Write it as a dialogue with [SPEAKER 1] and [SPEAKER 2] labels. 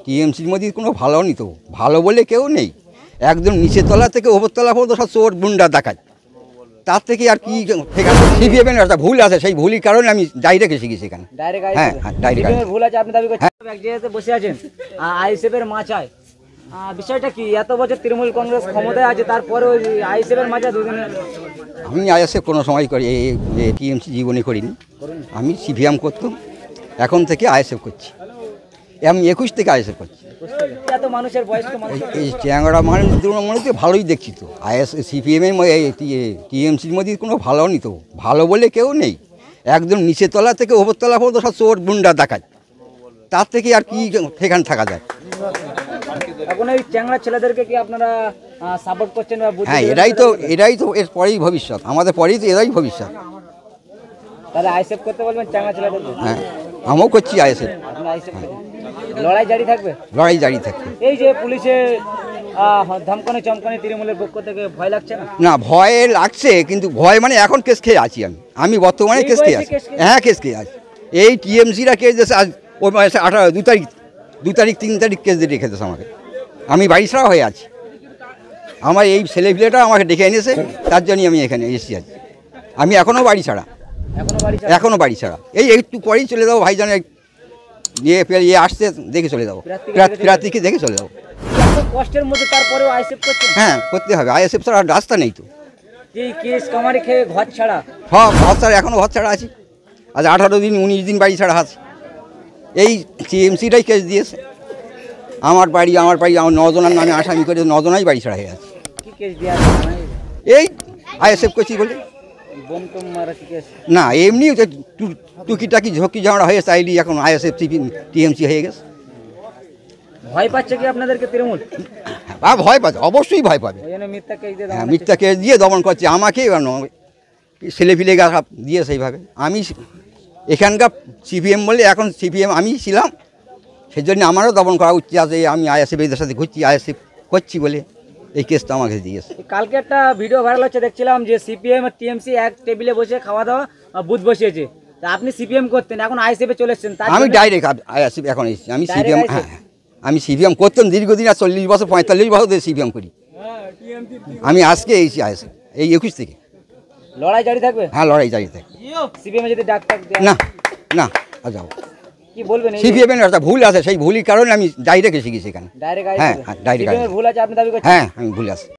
[SPEAKER 1] টিএমসির মধ্যে কোনো ভালো নি তো, ভালো বলে কেউ নেই। একদম নিচের তলা থেকে ওপরতলা পর্যন্ত সব চোর গুন্ডা দেখায়। তার থেকে আর কি সিপিএমের একটা ভুল আছে, সেই ভুলের কারণে আমি ডাইরেক্ট এসে গেছি এখানে। হ্যাঁ, ডাইরেক্ট
[SPEAKER 2] ভুল আছে আপনি দাবি করছেন। এক জায়গাতে বসে আছেন আইএসএফের মাচায়, বিষয়টা কি? এত বছর তৃণমূল কংগ্রেস ক্ষমতায় আছে, তারপরে ওই আইএসএফের মাচায় দুদিনে।
[SPEAKER 1] আমি আইএসএফ কোনো সময় করি, টিএমসি জীবনে করিনি। আমি সিপিএম করতাম, এখন থেকে আইএসএফ করছি। আমি 21 থেকে আইএসএফ করছি।
[SPEAKER 2] এত মানুষের বয়স্ক মানুষ,
[SPEAKER 1] এই চ্যাংড়া মানুষদের মনে তো ভালোই দেখছি তো। সিপিএমের টিএমসির মধ্যে কোনো ভালো নি তো, ভালো বলে কেউ নেই। একদম নিচের তলা থেকে ওপরতলা পর্যন্ত সব চোর গুন্ডা দেখায়। তার থেকে আর কি সেখানে থাকা যায়।
[SPEAKER 2] এখন এই চ্যাংড়া ছেলেদেরকে কি আপনারা সাপোর্ট করছেন?
[SPEAKER 1] হ্যাঁ, এরাই তো এর পরেই ভবিষ্যৎ, আমাদের পরেই তো এরাই ভবিষ্যৎ।
[SPEAKER 2] তাহলে আইএসএফ করতে বলবেন চ্যাংড়া ছেলেদেরকে?
[SPEAKER 1] হ্যাঁ, আমিও করছি আইএসএফ।
[SPEAKER 2] লড়াই জারি থাকবে?
[SPEAKER 1] লড়াই জারি থাকবে।
[SPEAKER 2] এই যে পুলিশে ধমকানি চমকানি তৃণমূলের পক্ষ থেকে ভয় লাগছে না?
[SPEAKER 1] না, ভয় লাগছে, কিন্তু ভয় মানে এখন কেস খেয়ে আছি আমি বর্তমানে কেস খেয়ে আছি। হ্যাঁ, কেস খেয়ে আছি। এই টিএমসিরা কেস দিয়েছে আজ, ওই মাসে 2 তারিখ 3 তারিখ কেস দিয়ে রেখেছে আমাকে। আমি বাড়ি ছাড়া হয়ে আছি। আমার এই ছেলেপিলেটা আমাকে ডেকে এনেছে, তার জন্যই আমি এখানে এসেছি আজ। আমি এখনও বাড়ি ছাড়া, এখনও বাড়ি ছাড়া। এই একটু পরেই চলে যাবো, ভাইজান ইয়ে আসতে দেখে চলে যাবো, প্রার্থীকে দেখে চলে যাবো।
[SPEAKER 2] কষ্টের মধ্যে তারপরেও আইএসএফ করছেন?
[SPEAKER 1] হ্যাঁ, করতে হবে। আইএসএফ ছাড়া আর রাস্তা নেই তো।
[SPEAKER 2] এই কেস কামারি খেয়ে ঘর ছাড়া?
[SPEAKER 1] হ্যাঁ, ঘর ছাড়া, এখনও ঘর ছাড়া আছি। আজ 18 দিন 19 দিন বাড়ি ছাড়া আছে। এই টিএমসিটাই কেস দিয়েছে। আমার বাড়ি আমার 9 জনের নামে আসামি করে 9 জনাই বাড়ি ছাড়া হয়ে আছে।
[SPEAKER 2] কি কেস দেওয়া আছে?
[SPEAKER 1] এই আইএসএফ করছি বলে।
[SPEAKER 2] বোম টোম মারা কি কেস?
[SPEAKER 1] না, এমনি টুকিটাকি ঝক্কি ঝামেলা হয়ে চাইলি এখন আইএসএফ টিএমসি হয়ে গেছে।
[SPEAKER 2] ভয় পাচ্ছে কি আপনাদেরকে তৃণমূল?
[SPEAKER 1] ভয় পাচ্ছে, অবশ্যই ভয় পাবে।
[SPEAKER 2] ওই জন্য মিথ্যা কেস দিয়ে
[SPEAKER 1] হ্যাঁ, মিথ্যা কেস দিয়ে দমন করছে আমাকে, ছেলেপিলে গা দিয়ে সেইভাবে। আমি এখানকার সিপিএম বলে, এখন সিপিএম আমি ছিলাম, সেই জন্য আমারও দমন করা উচিত আছে। আমি আইএসএফ এদের সাথে ঘুরছি, আইএসএফ করছি বলে এই কেসটা আমাকে দিয়েছে।
[SPEAKER 2] কালকে একটা ভিডিও ভাইরাল হচ্ছে, দেখছিলাম যে সিপিএম আর টিএমসি এক টেবিলে বসে খাওয়া দাওয়া বুথ বসিয়েছে। তা আপনি সিপিএম করতেন, এখন আইএসএফ এ চলে এসেছেন।
[SPEAKER 1] আমি ডাইরেক্ট আইএসএফ এখন এসেছি। আমি সিপিএম, হ্যাঁ, আমি সিপিএম করতাম দীর্ঘদিন, আর 40 বছর 45 বছর ধরে সিপিএম করি। আমি আজকে এসেছি আইএসএফ, এই 21 থেকে।
[SPEAKER 2] লড়াই জারি থাকবে?
[SPEAKER 1] হ্যাঁ, লড়াই জারি থাকবে।
[SPEAKER 2] সিপিএম যদি ডাক
[SPEAKER 1] না না, যাও।
[SPEAKER 2] কি বলবেন?
[SPEAKER 1] সিপিএমের একটা ভুল আছে, সেই ভুলের কারণে আমি ডাইরেক্ট এসে গেছি এখানে।
[SPEAKER 2] ডাইরেক্ট?
[SPEAKER 1] হ্যাঁ, ডাইরেক্ট
[SPEAKER 2] ভুল আছে আপনি দাবি করছেন?
[SPEAKER 1] হ্যাঁ, আমি ভুল আছে।